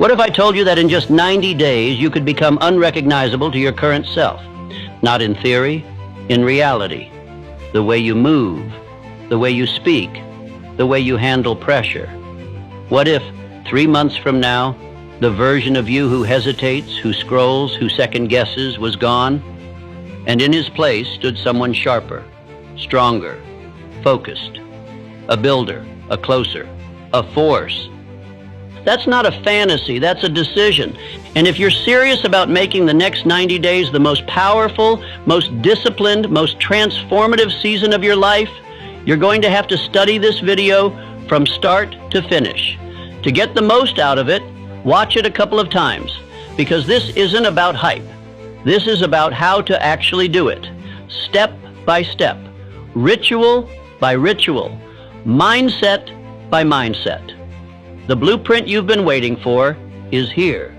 What if I told you that in just 90 days you could become unrecognizable to your current self? Not in theory, in reality. The way you move, the way you speak, the way you handle pressure. What if 3 months from now, the version of you who hesitates, who scrolls, who second guesses was gone, and in his place stood someone sharper, stronger, focused, a builder, a closer, a force? That's not a fantasy, that's a decision. And if you're serious about making the next 90 days the most powerful, most disciplined, most transformative season of your life, you're going to have to study this video from start to finish. To get the most out of it, watch it a couple of times, because this isn't about hype. This is about how to actually do it, step by step, ritual by ritual, mindset by mindset. The blueprint you've been waiting for is here.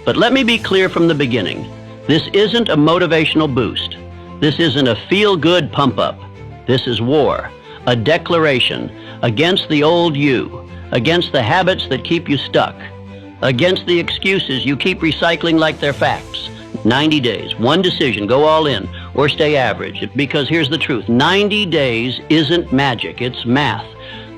But let me be clear from the beginning. This isn't a motivational boost. This isn't a feel-good pump-up. This is war, a declaration against the old you, against the habits that keep you stuck, against the excuses you keep recycling like they're facts. 90 days, one decision, go all in, or stay average. Because here's the truth, 90 days isn't magic, it's math.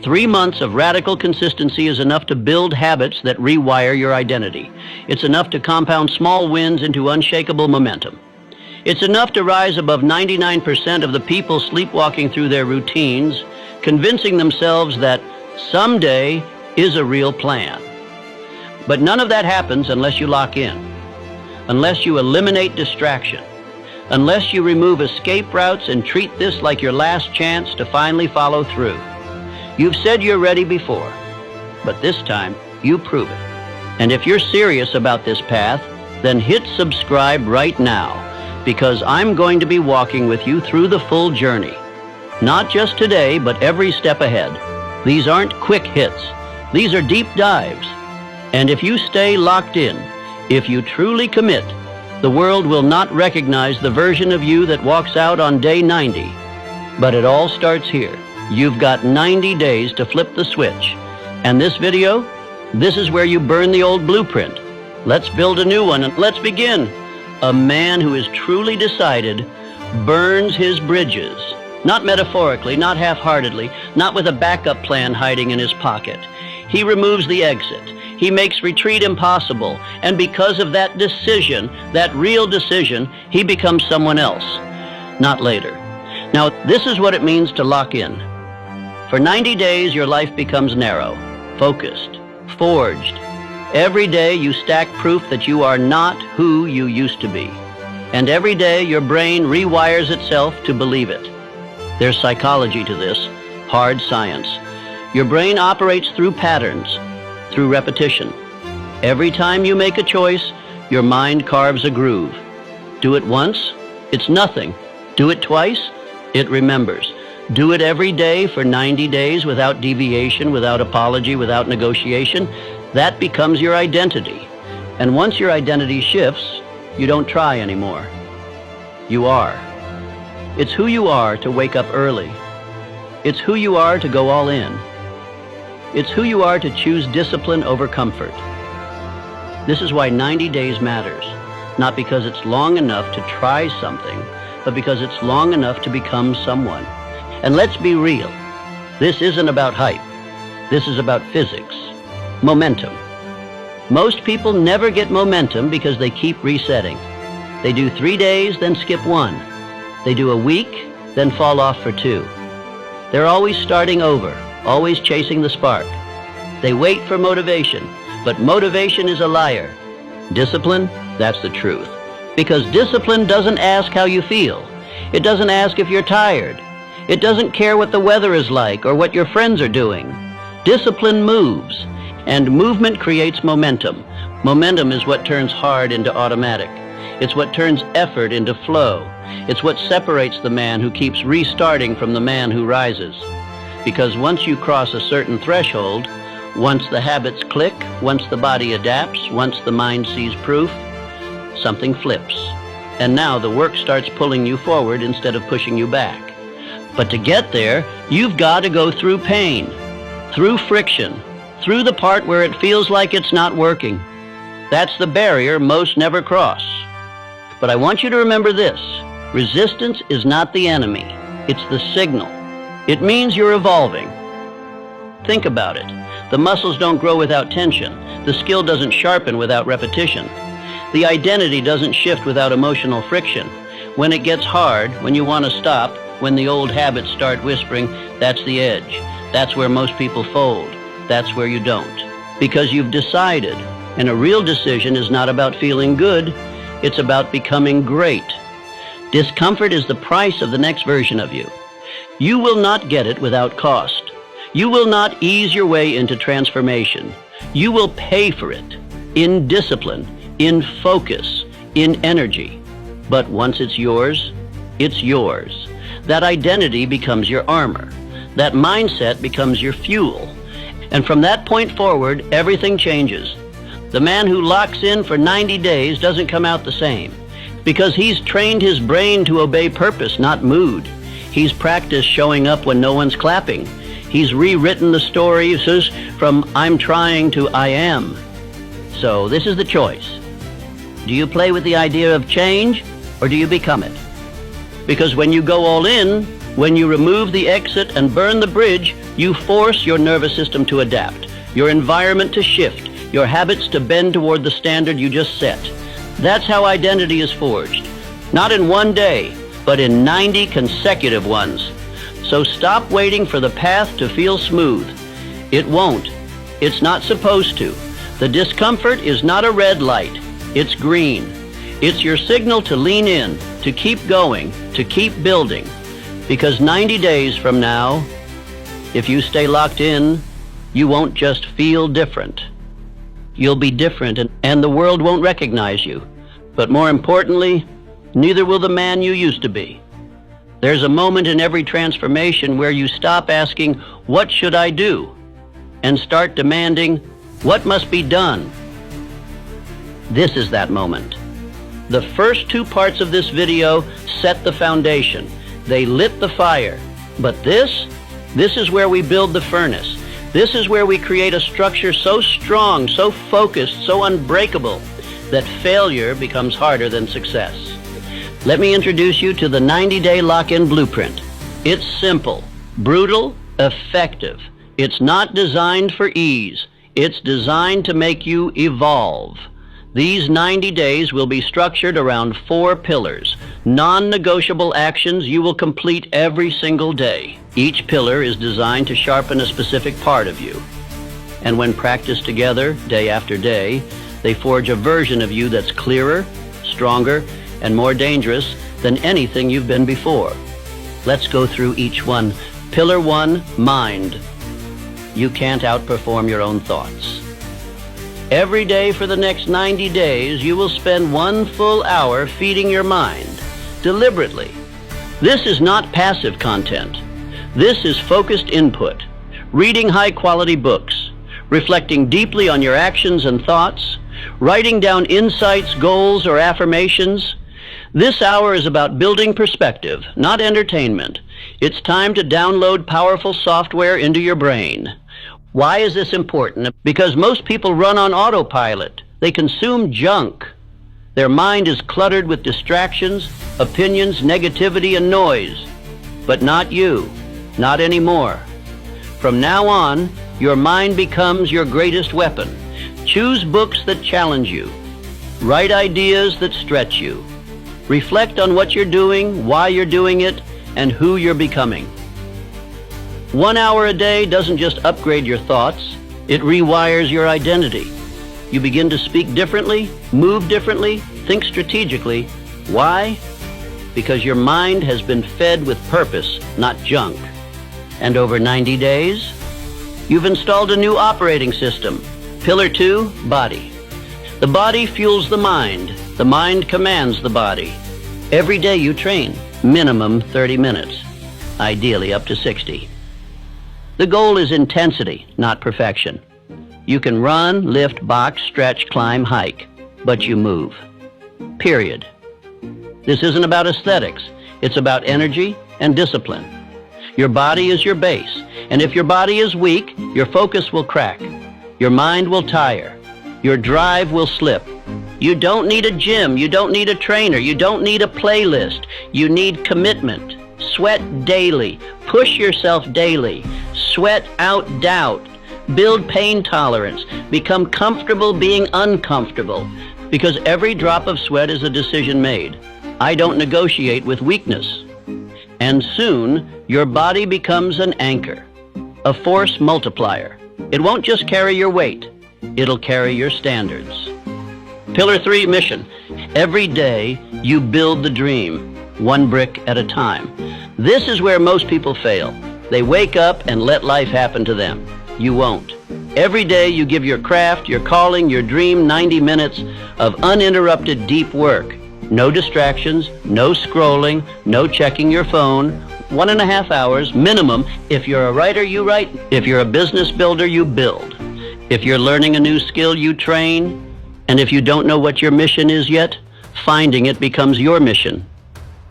3 months of radical consistency is enough to build habits that rewire your identity. It's enough to compound small wins into unshakable momentum. It's enough to rise above 99% of the people sleepwalking through their routines, convincing themselves that someday is a real plan. But none of that happens unless you lock in, unless you eliminate distraction, unless you remove escape routes and treat this like your last chance to finally follow through. You've said you're ready before, but this time you prove it. And if you're serious about this path, then hit subscribe right now, because I'm going to be walking with you through the full journey. Not just today, but every step ahead. These aren't quick hits. These are deep dives. And if you stay locked in, if you truly commit, the world will not recognize the version of you that walks out on day 90. But it all starts here. You've got 90 days to flip the switch. And this video, this is where you burn the old blueprint. Let's build a new one and let's begin. A man who is truly decided burns his bridges. Not metaphorically, not half-heartedly, not with a backup plan hiding in his pocket. He removes the exit. He makes retreat impossible. And because of that decision, that real decision, he becomes someone else, not later. Now, this is what it means to lock in. For 90 days, your life becomes narrow, focused, forged. Every day you stack proof that you are not who you used to be. And every day your brain rewires itself to believe it. There's psychology to this, hard science. Your brain operates through patterns, through repetition. Every time you make a choice, your mind carves a groove. Do it once, it's nothing. Do it twice, it remembers. Do it every day for 90 days without deviation, without apology, without negotiation. That becomes your identity. And once your identity shifts, you don't try anymore. You are. It's who you are to wake up early. It's who you are to go all in. It's who you are to choose discipline over comfort. This is why 90 days matters. Not because it's long enough to try something, but because it's long enough to become someone. And let's be real. This isn't about hype. This is about physics. Momentum. Most people never get momentum because they keep resetting. They do 3 days, then skip 1. They do a week, then fall off for 2. They're always starting over, always chasing the spark. They wait for motivation, but motivation is a liar. Discipline, that's the truth. Because discipline doesn't ask how you feel. It doesn't ask if you're tired. It doesn't care what the weather is like or what your friends are doing. Discipline moves, and movement creates momentum. Momentum is what turns hard into automatic. It's what turns effort into flow. It's what separates the man who keeps restarting from the man who rises. Because once you cross a certain threshold, once the habits click, once the body adapts, once the mind sees proof, something flips. And now the work starts pulling you forward instead of pushing you back. But to get there, you've got to go through pain, through friction, through the part where it feels like it's not working. That's the barrier most never cross. But I want you to remember this. Resistance is not the enemy. It's the signal. It means you're evolving. Think about it. The muscles don't grow without tension. The skill doesn't sharpen without repetition. The identity doesn't shift without emotional friction. When it gets hard, when you want to stop, when the old habits start whispering, that's the edge. That's where most people fold. That's where you don't. Because you've decided, and a real decision is not about feeling good, it's about becoming great. Discomfort is the price of the next version of you. You will not get it without cost. You will not ease your way into transformation. You will pay for it in discipline, in focus, in energy. But once it's yours, it's yours. That identity becomes your armor. That mindset becomes your fuel. And from that point forward, everything changes. The man who locks in for 90 days doesn't come out the same, because he's trained his brain to obey purpose, not mood. He's practiced showing up when no one's clapping. He's rewritten the story from I'm trying to I am. So this is the choice. Do you play with the idea of change, or do you become it? Because when you go all in, when you remove the exit and burn the bridge, you force your nervous system to adapt, your environment to shift, your habits to bend toward the standard you just set. That's how identity is forged. Not in one day, but in 90 consecutive ones. So stop waiting for the path to feel smooth. It won't. It's not supposed to. The discomfort is not a red light. It's green. It's your signal to lean in, to keep going, to keep building. Because 90 days from now, if you stay locked in, you won't just feel different. You'll be different, and the world won't recognize you. But more importantly, neither will the man you used to be. There's a moment in every transformation where you stop asking, what should I do? And start demanding, what must be done? This is that moment. The first two parts of this video set the foundation. They lit the fire. But this is where we build the furnace. This is where we create a structure so strong, so focused, so unbreakable, that failure becomes harder than success. Let me introduce you to the 90-day lock-in blueprint. It's simple, brutal, effective. It's not designed for ease. It's designed to make you evolve. These 90 days will be structured around 4 pillars, non-negotiable actions you will complete every single day. Each pillar is designed to sharpen a specific part of you. And when practiced together, day after day, they forge a version of you that's clearer, stronger, and more dangerous than anything you've been before. Let's go through each one. Pillar 1, mind. You can't outperform your own thoughts. Every day for the next 90 days, you will spend 1 full hour feeding your mind, deliberately. This is not passive content. This is focused input, reading high-quality books, reflecting deeply on your actions and thoughts, writing down insights, goals, or affirmations. This hour is about building perspective, not entertainment. It's time to download powerful software into your brain. Why is this important? Because most people run on autopilot. They consume junk. Their mind is cluttered with distractions, opinions, negativity, and noise. But not you. Not anymore. From now on, your mind becomes your greatest weapon. Choose books that challenge you. Write ideas that stretch you. Reflect on what you're doing, why you're doing it, and who you're becoming. 1 hour a day doesn't just upgrade your thoughts, it rewires your identity. You begin to speak differently, move differently, think strategically. Why? Because your mind has been fed with purpose, not junk. And over 90 days, you've installed a new operating system. Pillar 2, body. The body fuels the mind commands the body. Every day you train, minimum 30 minutes, ideally up to 60. The goal is intensity, not perfection. You can run, lift, box, stretch, climb, hike, but you move. Period. This isn't about aesthetics. It's about energy and discipline. Your body is your base, and if your body is weak, your focus will crack. Your mind will tire. Your drive will slip. You don't need a gym. You don't need a trainer. You don't need a playlist. You need commitment. Sweat daily. Push yourself daily. Sweat out doubt. Build pain tolerance. Become comfortable being uncomfortable. Because every drop of sweat is a decision made. I don't negotiate with weakness. And soon, your body becomes an anchor, a force multiplier. It won't just carry your weight. It'll carry your standards. Pillar 3, mission. Every day, you build the dream, one brick at a time. This is where most people fail. They wake up and let life happen to them. You won't. Every day, you give your craft, your calling, your dream 90 minutes of uninterrupted deep work. No distractions, no scrolling, no checking your phone. 1.5 hours minimum. If you're a writer, you write. If you're a business builder, you build. If you're learning a new skill, you train. And if you don't know what your mission is yet, finding it becomes your mission.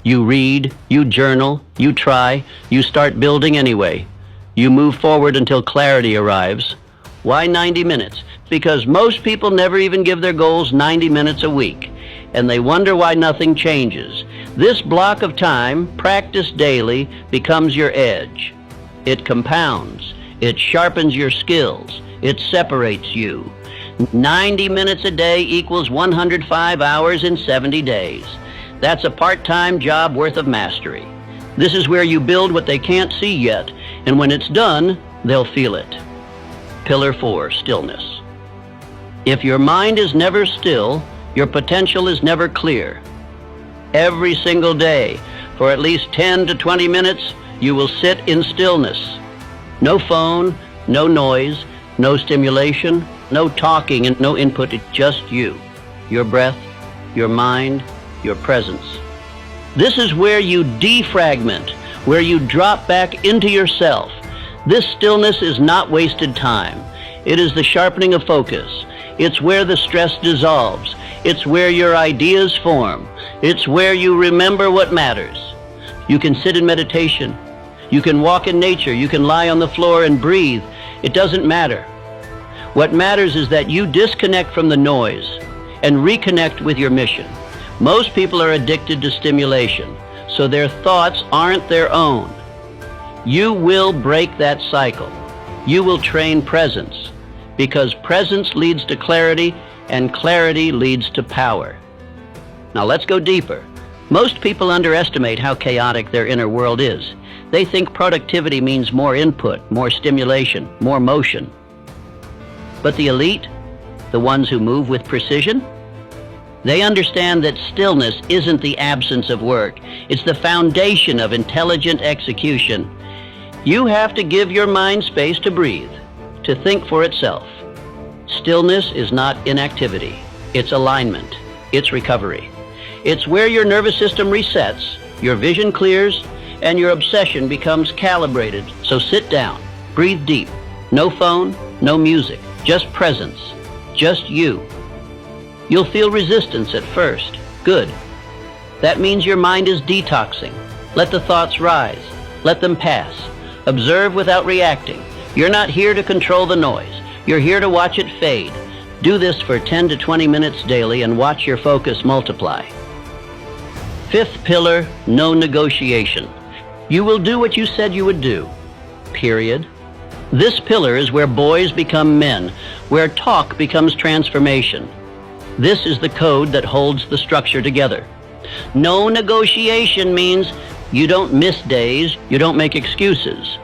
You read, you journal, you try, you start building anyway. You move forward until clarity arrives. Why 90 minutes? Because most people never even give their goals 90 minutes a week, and they wonder why nothing changes. This block of time, practiced daily, becomes your edge. It compounds. It sharpens your skills. It separates you. 90 minutes a day equals 105 hours in 70 days. That's a part-time job worth of mastery. This is where you build what they can't see yet, and when it's done, they'll feel it. Pillar 4, stillness. If your mind is never still, your potential is never clear. Every single day, for at least 10 to 20 minutes, you will sit in stillness. No phone, no noise, no stimulation, no talking and no input, it's just you, your breath, your mind, your presence. This is where you defragment, where you drop back into yourself. This stillness is not wasted time. It is the sharpening of focus. It's where the stress dissolves. It's where your ideas form. It's where you remember what matters. You can sit in meditation. You can walk in nature. You can lie on the floor and breathe. It doesn't matter. What matters is that you disconnect from the noise and reconnect with your mission. Most people are addicted to stimulation, so their thoughts aren't their own. You will break that cycle. You will train presence, because presence leads to clarity, and clarity leads to power. Now let's go deeper. Most people underestimate how chaotic their inner world is. They think productivity means more input, more stimulation, more motion. But the elite, the ones who move with precision, they understand that stillness isn't the absence of work. It's the foundation of intelligent execution. You have to give your mind space to breathe, to think for itself. Stillness is not inactivity. It's alignment. It's recovery. It's where your nervous system resets, your vision clears, and your obsession becomes calibrated. So sit down, breathe deep. No phone, no music, just presence, just you. You'll feel resistance at first. Good. That means your mind is detoxing. Let the thoughts rise. Let them pass. Observe without reacting. You're not here to control the noise. You're here to watch it fade. Do this for 10 to 20 minutes daily and watch your focus multiply. 5th pillar, no negotiation. You will do what you said you would do. Period. This pillar is where boys become men, where talk becomes transformation. This is the code that holds the structure together. No negotiation means you don't miss days, you don't make excuses.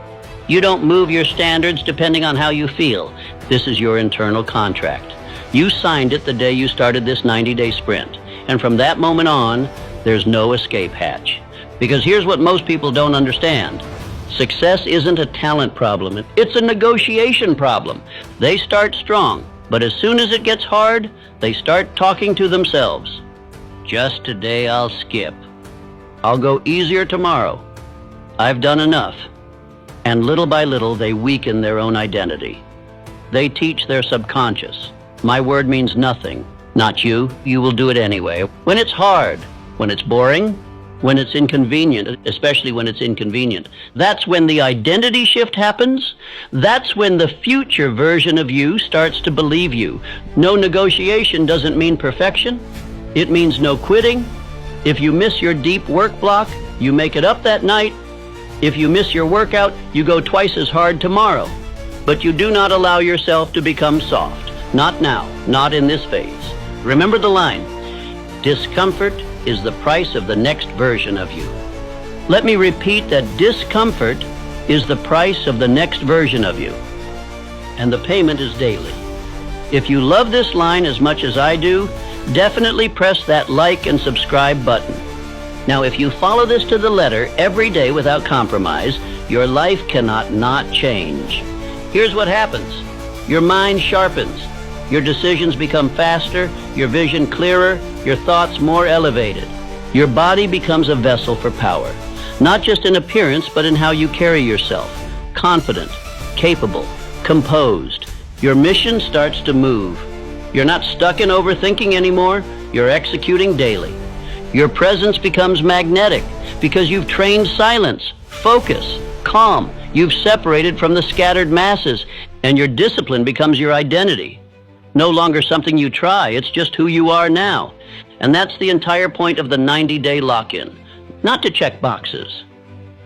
You don't move your standards depending on how you feel. This is your internal contract. You signed it the day you started this 90-day sprint. And from that moment on, there's no escape hatch. Because here's what most people don't understand. Success isn't a talent problem. It's a negotiation problem. They start strong, but as soon as it gets hard, they start talking to themselves. Just today I'll skip. I'll go easier tomorrow. I've done enough. And little by little, they weaken their own identity. They teach their subconscious. My word means nothing. Not you. You will do it anyway. When it's hard, when it's boring, when it's inconvenient, especially when it's inconvenient. That's when the identity shift happens. That's when the future version of you starts to believe you. No negotiation doesn't mean perfection. It means no quitting. If you miss your deep work block, you make it up that night. If you miss your workout, you go twice as hard tomorrow. But you do not allow yourself to become soft. Not now, not in this phase. Remember the line, discomfort is the price of the next version of you. Let me repeat that discomfort is the price of the next version of you. And the payment is daily. If you love this line as much as I do, definitely press that like and subscribe button. Now, if you follow this to the letter every day without compromise, your life cannot not change. Here's what happens. Your mind sharpens. Your decisions become faster, your vision clearer, your thoughts more elevated. Your body becomes a vessel for power, not just in appearance, but in how you carry yourself. Confident, capable, composed. Your mission starts to move. You're not stuck in overthinking anymore. You're executing daily. Your presence becomes magnetic because you've trained silence, focus, calm. You've separated from the scattered masses, and your discipline becomes your identity. No longer something you try, it's just who you are now. And that's the entire point of the 90-day lock-in. Not to check boxes,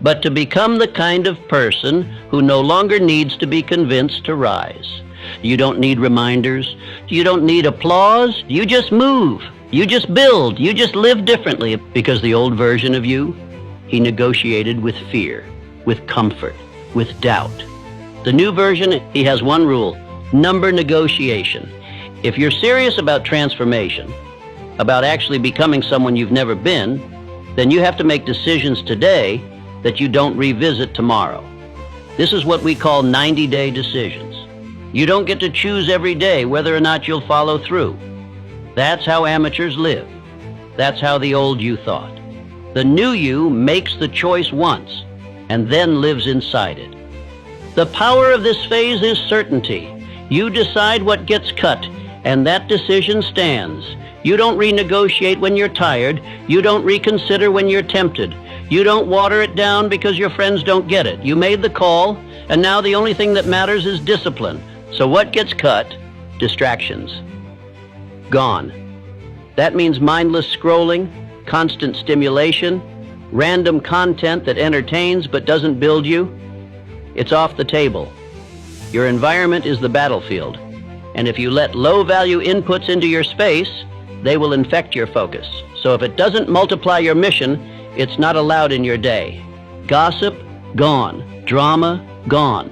but to become the kind of person who no longer needs to be convinced to rise. You don't need reminders. You don't need applause. You just move. You just build. You just live differently, because the old version of you, he negotiated with fear, with comfort, with doubt. The new version, he has one rule, number negotiation. If you're serious about transformation, about actually becoming someone you've never been, then you have to make decisions today that you don't revisit tomorrow. This is what we call 90-day decisions. You don't get to choose every day whether or not you'll follow through. That's how amateurs live. That's how the old you thought. The new you makes the choice once and then lives inside it. The power of this phase is certainty. You decide what gets cut, and that decision stands. You don't renegotiate when you're tired. You don't reconsider when you're tempted. You don't water it down because your friends don't get it. You made the call, and now the only thing that matters is discipline. So what gets cut? Distractions. Gone. That means mindless scrolling, constant stimulation, random content that entertains but doesn't build you. It's off the table. Your environment is the battlefield. And if you let low-value inputs into your space, they will infect your focus. So if it doesn't multiply your mission, it's not allowed in your day. Gossip, gone. Drama, gone.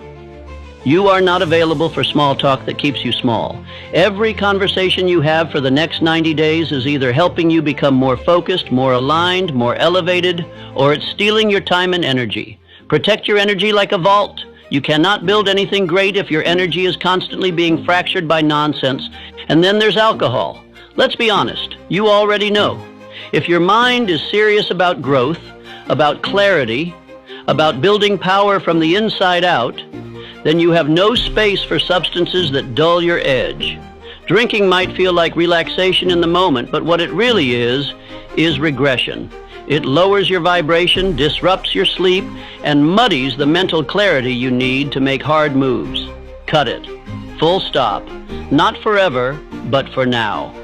You are not available for small talk that keeps you small. Every conversation you have for the next 90 days is either helping you become more focused, more aligned, more elevated, or it's stealing your time and energy. Protect your energy like a vault. You cannot build anything great if your energy is constantly being fractured by nonsense. And then there's alcohol. Let's be honest, you already know. If your mind is serious about growth, about clarity, about building power from the inside out, then you have no space for substances that dull your edge. Drinking might feel like relaxation in the moment, but what it really is regression. It lowers your vibration, disrupts your sleep, and muddies the mental clarity you need to make hard moves. Cut it. Full stop. Not forever, but for now.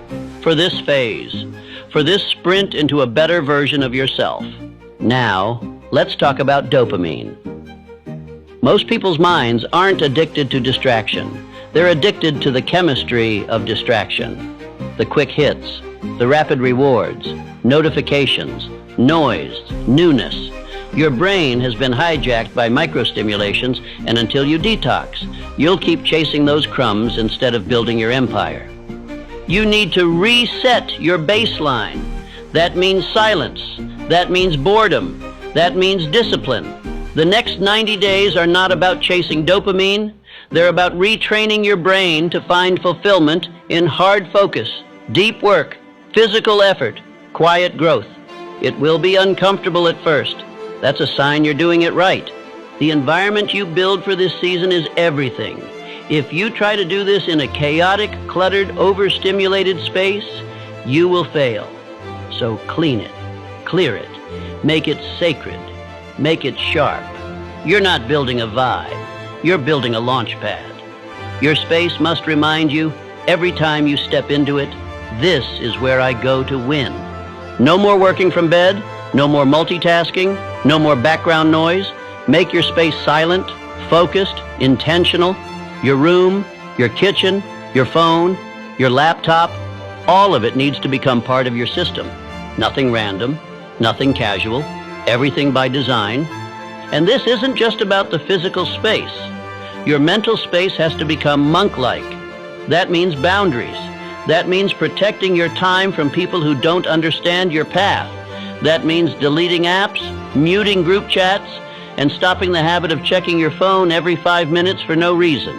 For this phase. For this sprint into a better version of yourself. Now, let's talk about dopamine. Most people's minds aren't addicted to distraction. They're addicted to the chemistry of distraction. The quick hits, the rapid rewards, notifications, noise, newness. Your brain has been hijacked by microstimulations, and until you detox, you'll keep chasing those crumbs instead of building your empire. You need to reset your baseline. That means silence. That means boredom. That means discipline. The next 90 days are not about chasing dopamine. They're about retraining your brain to find fulfillment in hard focus, deep work, physical effort, quiet growth. It will be uncomfortable at first. That's a sign you're doing it right. The environment you build for this season is everything. If you try to do this in a chaotic, cluttered, overstimulated space, you will fail. So clean it, clear it, Make it sacred. Make it sharp. You're not building a vibe. You're building a launch pad. Your space must remind you, every time you step into it, this is where I go to win. No more working from bed, no more multitasking, no more background noise. Make your space silent, focused, intentional. Your room, your kitchen, your phone, your laptop, all of it needs to become part of your system. Nothing random, nothing casual, everything by design. And this isn't just about the physical space. Your mental space has to become monk-like. That means boundaries. That means protecting your time from people who don't understand your path. That means deleting apps, muting group chats, and stopping the habit of checking your phone every 5 minutes for no reason.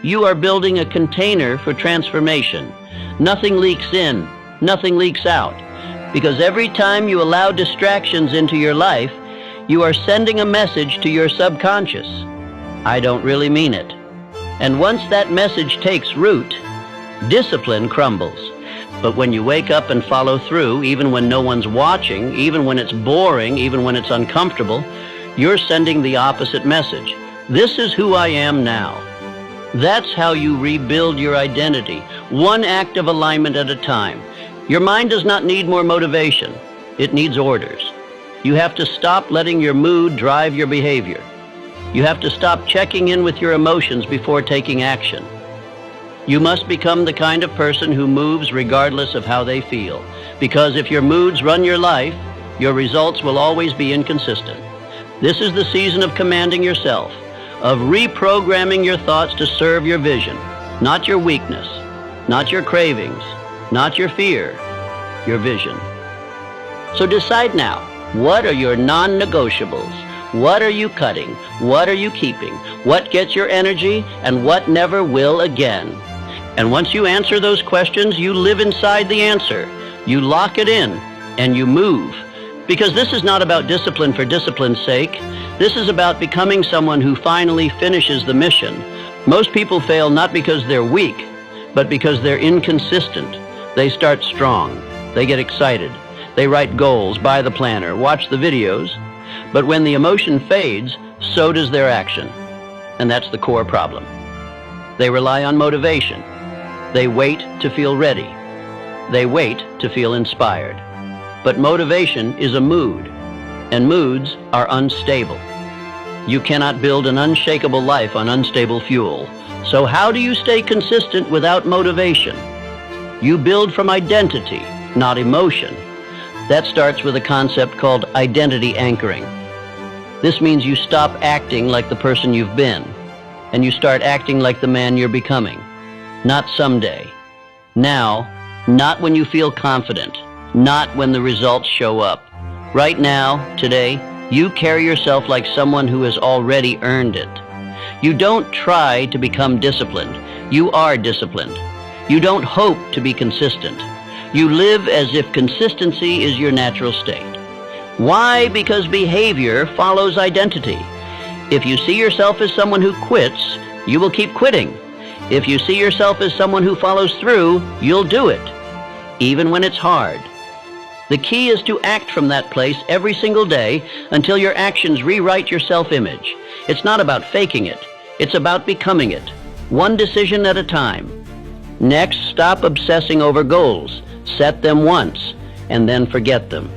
You are building a container for transformation. Nothing leaks in, nothing leaks out. Because every time you allow distractions into your life, you are sending a message to your subconscious. I don't really mean it. And once that message takes root, discipline crumbles. But when you wake up and follow through, even when no one's watching, even when it's boring, even when it's uncomfortable, you're sending the opposite message. This is who I am now. That's how you rebuild your identity, one act of alignment at a time. Your mind does not need more motivation. It needs orders. You have to stop letting your mood drive your behavior. You have to stop checking in with your emotions before taking action. You must become the kind of person who moves regardless of how they feel. Because if your moods run your life, your results will always be inconsistent. This is the season of commanding yourself, of reprogramming your thoughts to serve your vision, not your weakness, not your cravings, not your fear, your vision. So decide now, what are your non-negotiables? What are you cutting? What are you keeping? What gets your energy and what never will again? And once you answer those questions, you live inside the answer. You lock it in and you move. Because this is not about discipline for discipline's sake. This is about becoming someone who finally finishes the mission. Most people fail not because they're weak, but because they're inconsistent. They start strong. They get excited. They write goals, buy the planner, watch the videos. But when the emotion fades, so does their action. And that's the core problem. They rely on motivation. They wait to feel ready. They wait to feel inspired. But motivation is a mood, and moods are unstable. You cannot build an unshakable life on unstable fuel. So how do you stay consistent without motivation? You build from identity, not emotion. That starts with a concept called identity anchoring. This means you stop acting like the person you've been, and you start acting like the man you're becoming. Not someday. Now, not when you feel confident, not when the results show up. Right now, today, you carry yourself like someone who has already earned it. You don't try to become disciplined. You are disciplined. You don't hope to be consistent. You live as if consistency is your natural state. Why? Because behavior follows identity. If you see yourself as someone who quits, you will keep quitting. If you see yourself as someone who follows through, you'll do it, even when it's hard. The key is to act from that place every single day until your actions rewrite your self-image. It's not about faking it. It's about becoming it, one decision at a time. Next, stop obsessing over goals. Set them once, and then forget them.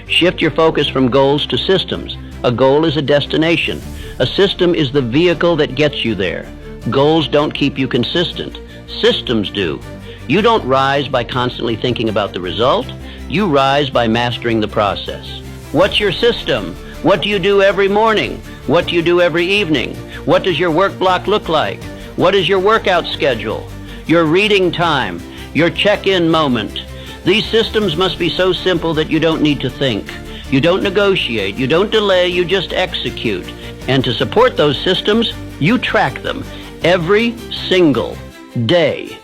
Shift your focus from goals to systems. A goal is a destination. A system is the vehicle that gets you there. Goals don't keep you consistent. Systems do. You don't rise by constantly thinking about the result. You rise by mastering the process. What's your system? What do you do every morning? What do you do every evening? What does your work block look like? What is your workout schedule? Your reading time? Your check-in moment? These systems must be so simple that you don't need to think. You don't negotiate. You don't delay. You just execute. And to support those systems, you track them every single day.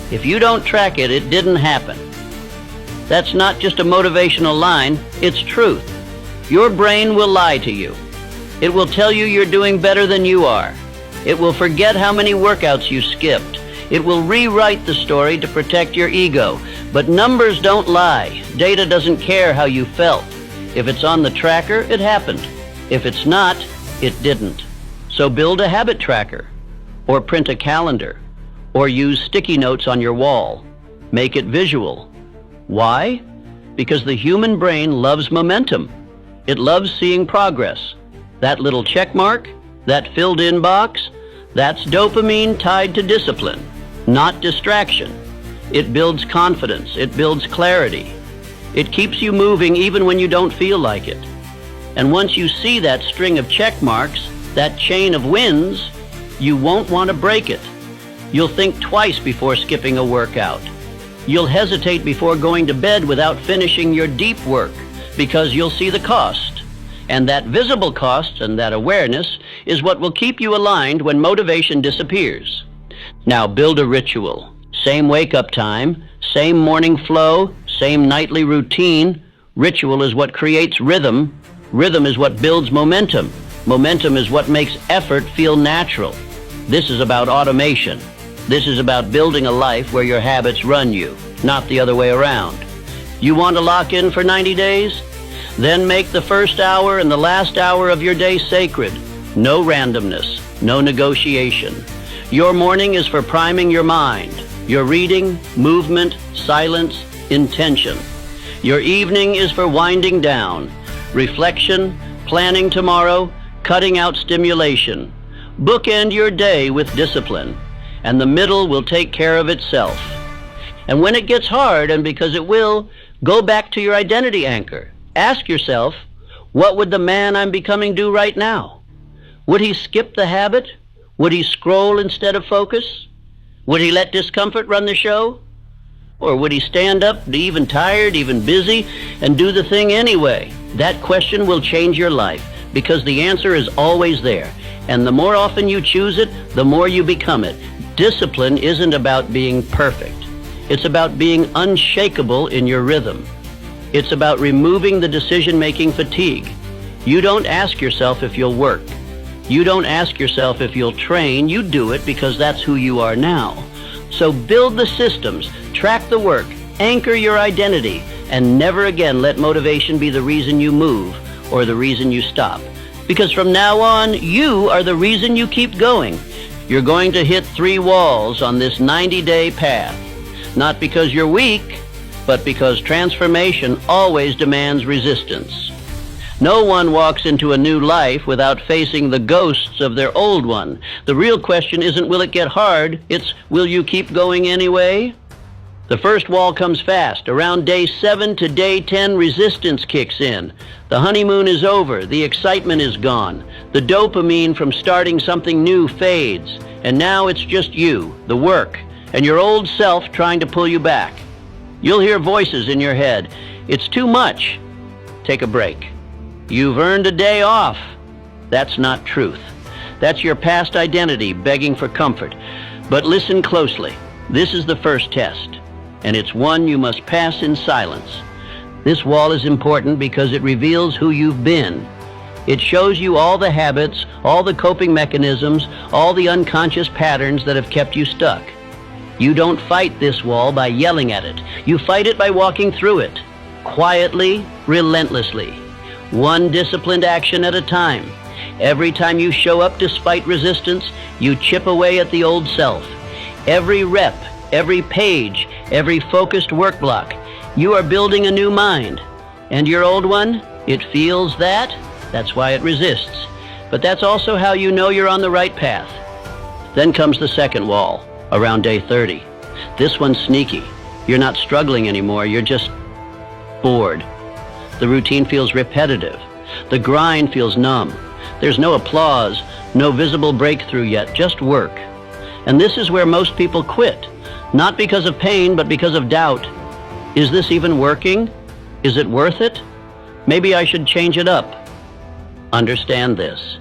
If you don't track it, it didn't happen. That's not just a motivational line, it's truth. Your brain will lie to you. It will tell you you're doing better than you are. It will forget how many workouts you skipped. It will rewrite the story to protect your ego. But numbers don't lie. Data doesn't care how you felt. If it's on the tracker, it happened. If it's not, it didn't. So build a habit tracker, or print a calendar, or use sticky notes on your wall. Make it visual. Why? Because the human brain loves momentum. It loves seeing progress. That little check mark, that filled-in box, that's dopamine tied to discipline, not distraction. It builds confidence. It builds clarity. It keeps you moving even when you don't feel like it. And once you see that string of check marks, that chain of wins, you won't want to break it. You'll think twice before skipping a workout. You'll hesitate before going to bed without finishing your deep work because you'll see the cost. And that visible cost and that awareness is what will keep you aligned when motivation disappears. Now build a ritual. Same wake-up time, same morning flow, same nightly routine. Ritual is what creates rhythm. Rhythm is what builds momentum. Momentum is what makes effort feel natural. This is about automation. This is about building a life where your habits run you, not the other way around. You want to lock in for 90 days? Then make the first hour and the last hour of your day sacred. No randomness, no negotiation. Your morning is for priming your mind. Your reading, movement, silence, intention. Your evening is for winding down. Reflection, planning tomorrow, cutting out stimulation. Bookend your day with discipline, and the middle will take care of itself. And when it gets hard, and because it will, go back to your identity anchor. Ask yourself, what would the man I'm becoming do right now? Would he skip the habit? Would he scroll instead of focus? Would he let discomfort run the show? Or would he stand up, even tired, even busy, and do the thing anyway? That question will change your life, because the answer is always there. And the more often you choose it, the more you become it. Discipline isn't about being perfect. It's about being unshakable in your rhythm. It's about removing the decision-making fatigue. You don't ask yourself if you'll work. You don't ask yourself if you'll train. You do it because that's who you are now. So build the systems, track the work, anchor your identity, and never again let motivation be the reason you move or the reason you stop. Because from now on, you are the reason you keep going. You're going to hit 3 walls on this 90-day path. Not because you're weak, but because transformation always demands resistance. No one walks into a new life without facing the ghosts of their old one. The real question isn't will it get hard, it's will you keep going anyway? The first wall comes fast. Around day 7 to day 10, resistance kicks in. The honeymoon is over. The excitement is gone. The dopamine from starting something new fades. And now it's just you, the work, and your old self trying to pull you back. You'll hear voices in your head. It's too much. Take a break. You've earned a day off. That's not truth. That's your past identity begging for comfort. But listen closely. This is the first test, and it's one you must pass in silence. This wall is important because it reveals who you've been. It shows you all the habits, all the coping mechanisms, all the unconscious patterns that have kept you stuck. You don't fight this wall by yelling at it. You fight it by walking through it, quietly, relentlessly, one disciplined action at a time. Every time you show up despite resistance, you chip away at the old self. Every rep, every page, every focused work block, you are building a new mind. And your old one, it feels that. That's why it resists. But that's also how you know you're on the right path. Then comes the second wall, around day 30. This one's sneaky. You're not struggling anymore, you're just bored. The routine feels repetitive. The grind feels numb. There's no applause, no visible breakthrough yet, just work. And this is where most people quit. Not because of pain, but because of doubt. Is this even working? Is it worth it? Maybe I should change it up. Understand this.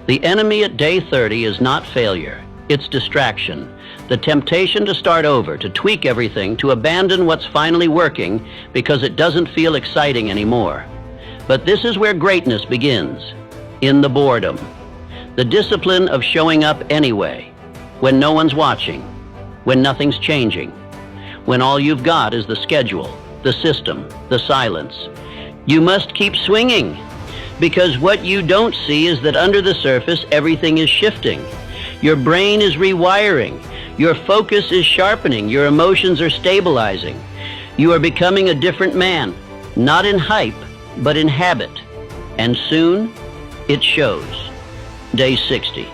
The enemy at day 30 is not failure. It's distraction. The temptation to start over, to tweak everything, to abandon what's finally working because it doesn't feel exciting anymore. But this is where greatness begins, in the boredom. The discipline of showing up anyway, when no one's watching, when nothing's changing, when all you've got is the schedule, the system, the silence. You must keep swinging, because what you don't see is that under the surface, everything is shifting. Your brain is rewiring. Your focus is sharpening. Your emotions are stabilizing. You are becoming a different man, not in hype, but in habit. And soon, it shows. Day 60.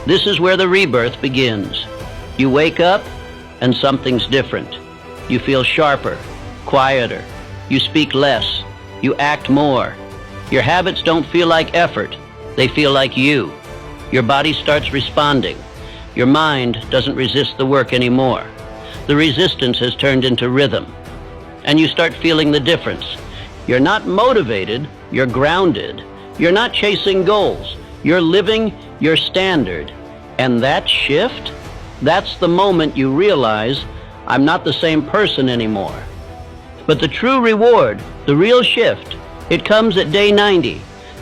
This is where the rebirth begins. You wake up, and something's different. You feel sharper, quieter. You speak less. You act more. Your habits don't feel like effort. They feel like you. Your body starts responding. Your mind doesn't resist the work anymore. The resistance has turned into rhythm. And you start feeling the difference. You're not motivated, you're grounded. You're not chasing goals. You're living your standard. And that shift, that's the moment you realize, I'm not the same person anymore. But the true reward, the real shift, it comes at day 90.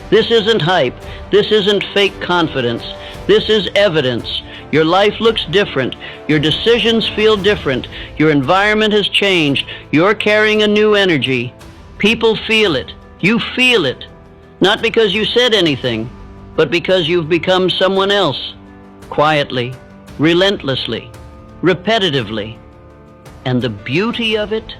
This isn't hype. This isn't fake confidence. This is evidence. Your life looks different. Your decisions feel different. Your environment has changed. You're carrying a new energy. People feel it. You feel it. Not because you said anything, but because you've become someone else. Quietly, relentlessly, repetitively. And the beauty of it?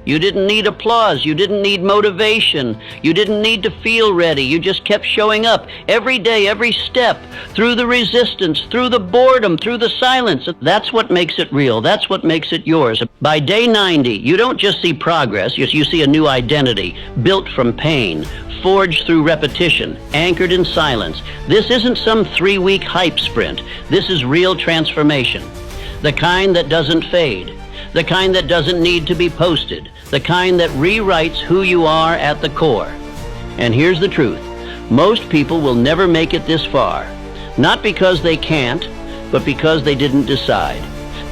You didn't need applause. You didn't need motivation. You didn't need to feel ready. You just kept showing up every day, every step, through the resistance, through the boredom, through the silence. That's what makes it real. That's what makes it yours. By day 90, you don't just see progress. You see a new identity, built from pain, forged through repetition, anchored in silence. This isn't some 3-week hype sprint. This is real transformation. The kind that doesn't fade. The kind that doesn't need to be posted. The kind that rewrites who you are at the core. And here's the truth. Most people will never make it this far. Not because they can't, but because they didn't decide.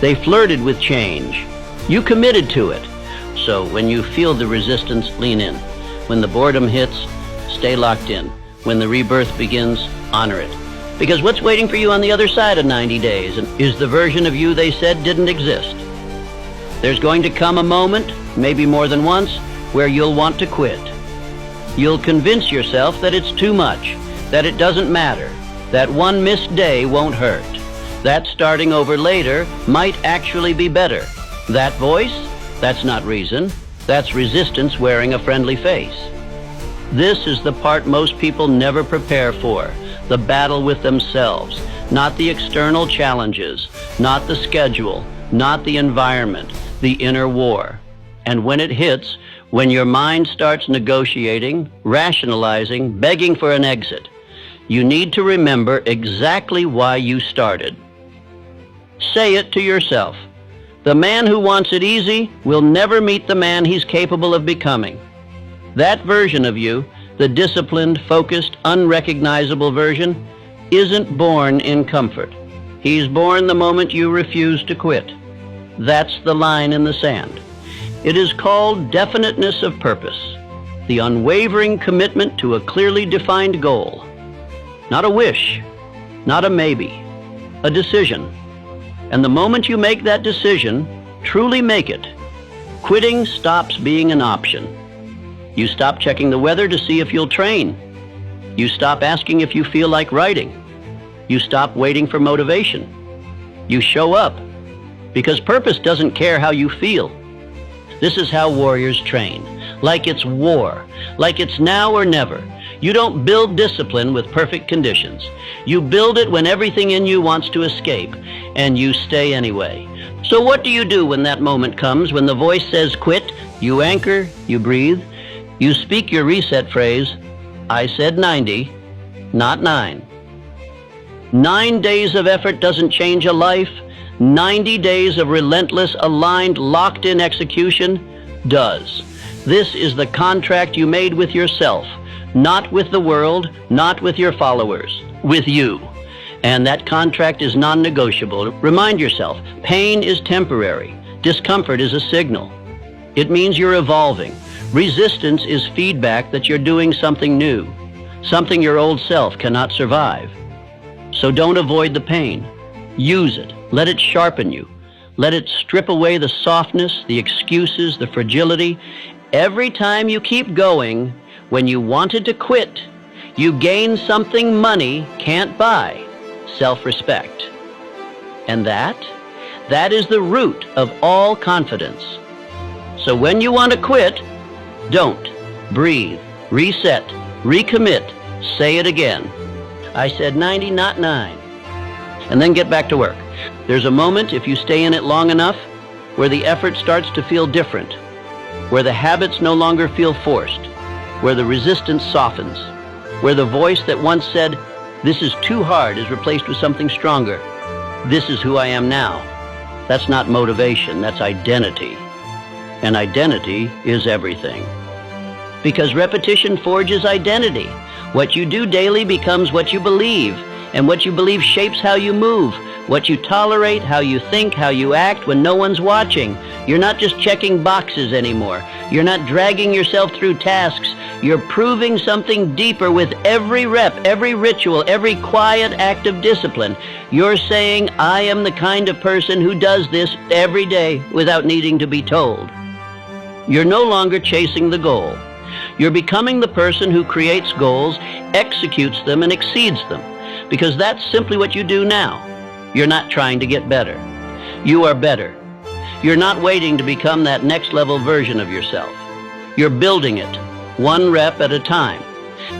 They flirted with change. You committed to it. So when you feel the resistance, lean in. When the boredom hits, stay locked in. When the rebirth begins, honor it. Because what's waiting for you on the other side of 90 days is the version of you they said didn't exist. There's going to come a moment, maybe more than once, where you'll want to quit. You'll convince yourself that it's too much, that it doesn't matter, that one missed day won't hurt, that starting over later might actually be better. That voice? That's not reason. That's resistance wearing a friendly face. This is the part most people never prepare for, the battle with themselves, not the external challenges, not the schedule, not the environment, the inner war. And when it hits, when your mind starts negotiating, rationalizing, begging for an exit, you need to remember exactly why you started. Say it to yourself. The man who wants it easy will never meet the man he's capable of becoming. That version of you, the disciplined, focused, unrecognizable version, isn't born in comfort. He's born the moment you refuse to quit. That's the line in the sand. It is called definiteness of purpose, the unwavering commitment to a clearly defined goal. Not a wish, not a maybe, a decision. And the moment you make that decision, truly make it, quitting stops being an option. You stop checking the weather to see if you'll train. You stop asking if you feel like writing. You stop waiting for motivation. You show up. Because purpose doesn't care how you feel. This is how warriors train. Like it's war. Like it's now or never. You don't build discipline with perfect conditions. You build it when everything in you wants to escape, and you stay anyway. So what do you do when that moment comes, when the voice says quit? You anchor, you breathe, you speak your reset phrase, I said 90, not 9. 9 days of effort doesn't change a life. 90 days of relentless, aligned, locked-in execution does. This is the contract you made with yourself, not with the world, not with your followers, with you. And that contract is non-negotiable. Remind yourself, pain is temporary. Discomfort is a signal. It means you're evolving. Resistance is feedback that you're doing something new, something your old self cannot survive. So don't avoid the pain. Use it. Let it sharpen you. Let it strip away the softness, the excuses, the fragility. Every time you keep going, when you wanted to quit, you gained something money can't buy, self-respect. And that is the root of all confidence. So when you want to quit, don't. Breathe, reset, recommit, say it again. I said 90, not 9. And then get back to work. There's a moment, if you stay in it long enough, where the effort starts to feel different, where the habits no longer feel forced, where the resistance softens, where the voice that once said, "This is too hard," is replaced with something stronger. "This is who I am now." That's not motivation, that's identity. And identity is everything. Because repetition forges identity. What you do daily becomes what you believe, and what you believe shapes how you move, what you tolerate, how you think, how you act when no one's watching. You're not just checking boxes anymore. You're not dragging yourself through tasks. You're proving something deeper with every rep, every ritual, every quiet act of discipline. You're saying, "I am the kind of person who does this every day without needing to be told." You're no longer chasing the goal. You're becoming the person who creates goals, executes them, and exceeds them. Because that's simply what you do now. You're not trying to get better. You are better. You're not waiting to become that next level version of yourself. You're building it, one rep at a time.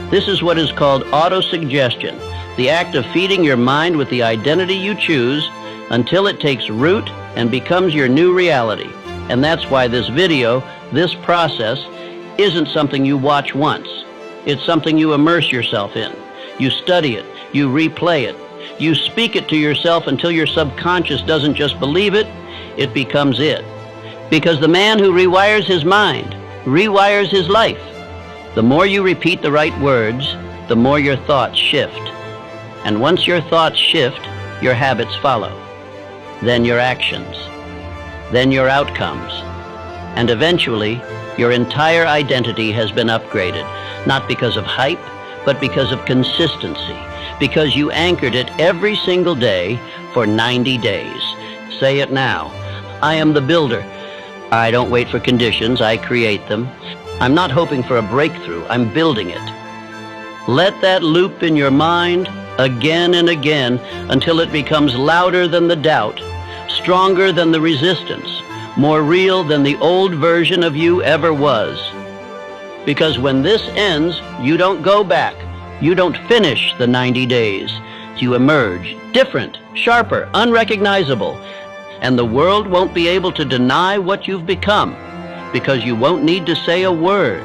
This is what is called autosuggestion, the act of feeding your mind with the identity you choose until it takes root and becomes your new reality. And that's why this video, this process, isn't something you watch once. It's something you immerse yourself in. You study it, you replay it, you speak it to yourself until your subconscious doesn't just believe it, it becomes it. Because the man who rewires his mind rewires his life. The more you repeat the right words, the more your thoughts shift. And once your thoughts shift, your habits follow. Then your actions. Then your outcomes. And eventually, your entire identity has been upgraded, not because of hype, but because of consistency, because you anchored it every single day for 90 days. Say it now. I am the builder. I don't wait for conditions, I create them. I'm not hoping for a breakthrough, I'm building it. Let that loop in your mind again and again until it becomes louder than the doubt, stronger than the resistance, more real than the old version of you ever was. Because when this ends, you don't go back. You don't finish the 90 days. You emerge different, sharper, unrecognizable. And the world won't be able to deny what you've become because you won't need to say a word.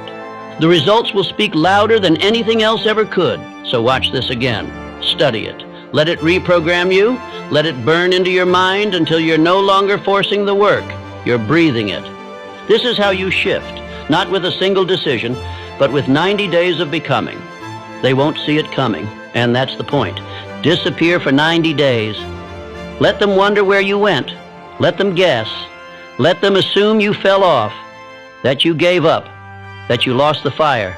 The results will speak louder than anything else ever could. So watch this again. Study it. Let it reprogram you. Let it burn into your mind until you're no longer forcing the work. You're breathing it. This is how you shift, not with a single decision, but with 90 days of becoming. They won't see it coming, and that's the point. Disappear for 90 days. Let them wonder where you went. Let them guess. Let them assume you fell off, that you gave up, that you lost the fire.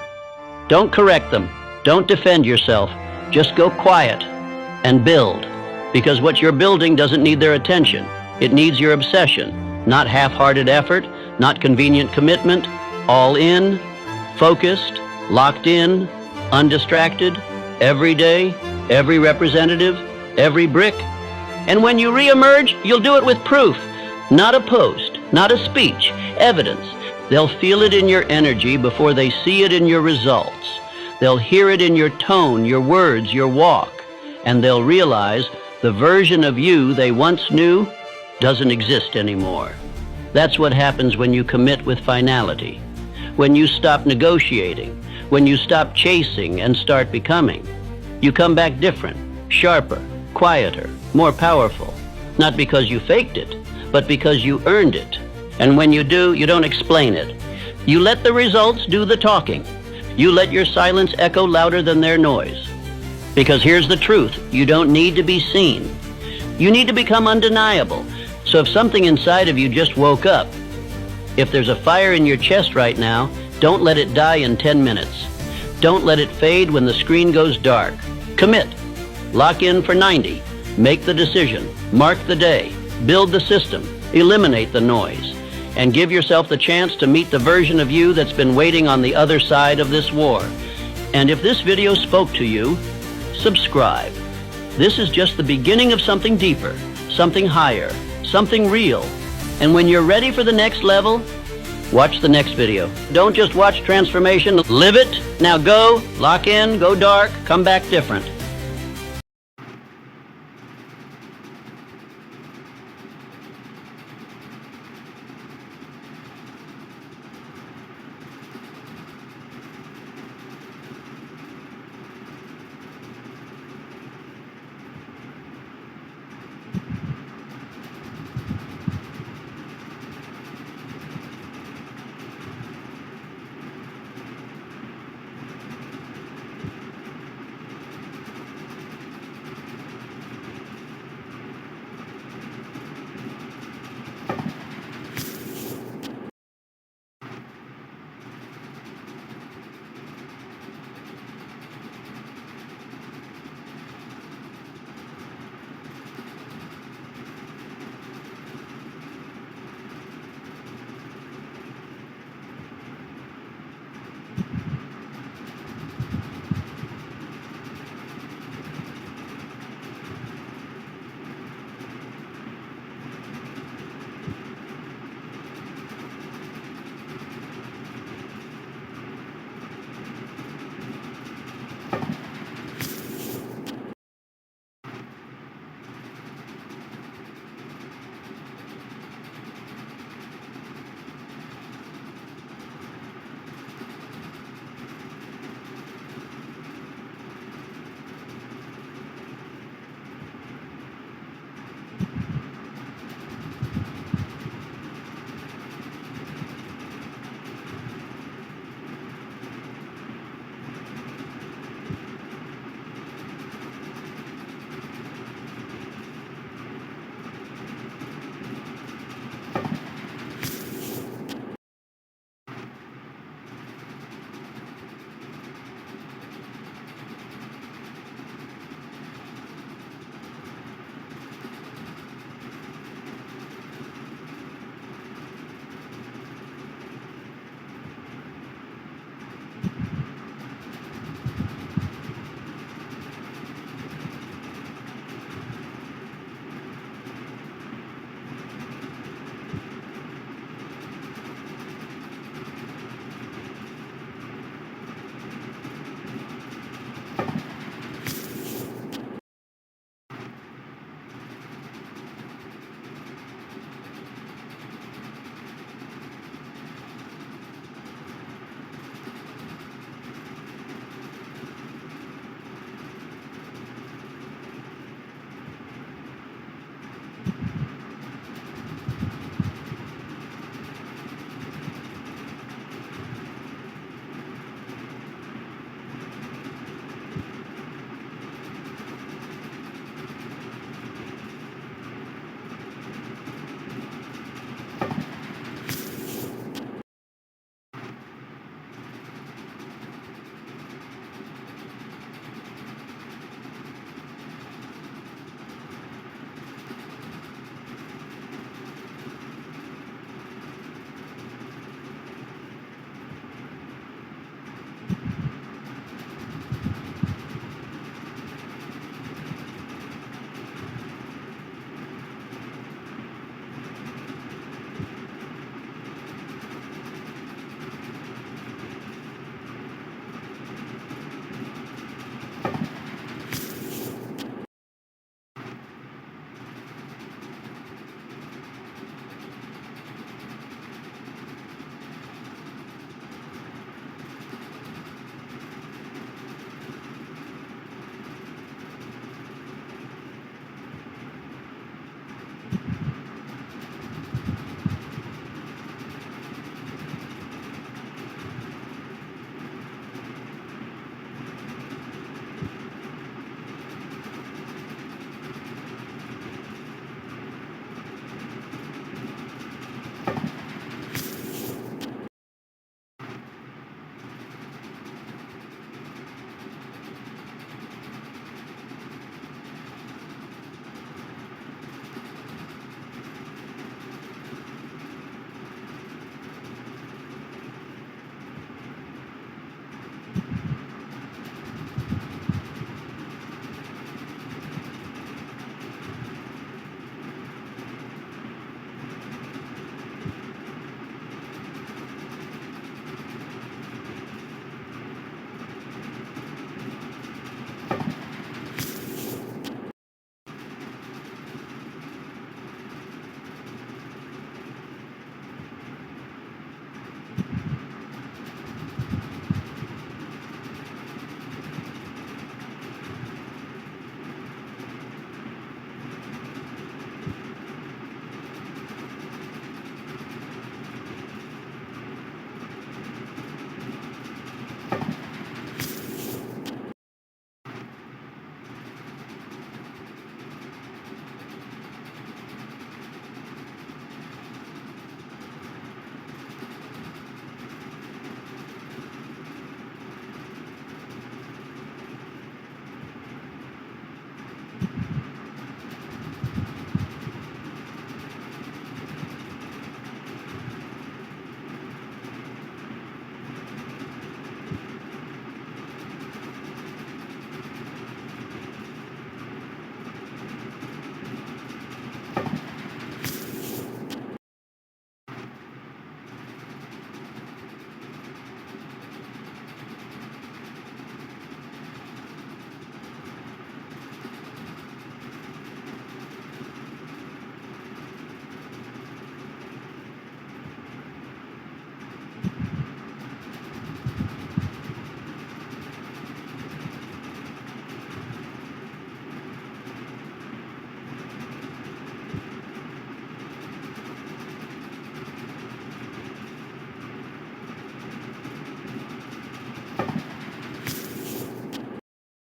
Don't correct them. Don't defend yourself. Just go quiet and build, because what you're building doesn't need their attention. It needs your obsession. Not half-hearted effort, not convenient commitment, all in, focused, locked in, undistracted, every day, every representative, every brick. And when you re-emerge, you'll do it with proof, not a post, not a speech, evidence. They'll feel it in your energy before they see it in your results. They'll hear it in your tone, your words, your walk, and they'll realize the version of you they once knew doesn't exist anymore. That's what happens when you commit with finality, when you stop negotiating, when you stop chasing and start becoming. You come back different, sharper, quieter, more powerful, not because you faked it, but because you earned it. And when you do, you don't explain it. You let the results do the talking. You let your silence echo louder than their noise. Because here's the truth, you don't need to be seen. You need to become undeniable. So if something inside of you just woke up, if there's a fire in your chest right now, don't let it die in 10 minutes. Don't let it fade when the screen goes dark. Commit. Lock in for 90. Make the decision. Mark the day. Build the system. Eliminate the noise. and give yourself the chance to meet the version of you that's been waiting on the other side of this war. And if this video spoke to you, subscribe. This is just the beginning of something deeper, something higher, something real. And when you're ready for the next level, watch the next video. Don't just watch transformation, live it. Now go, lock in, go dark, come back different.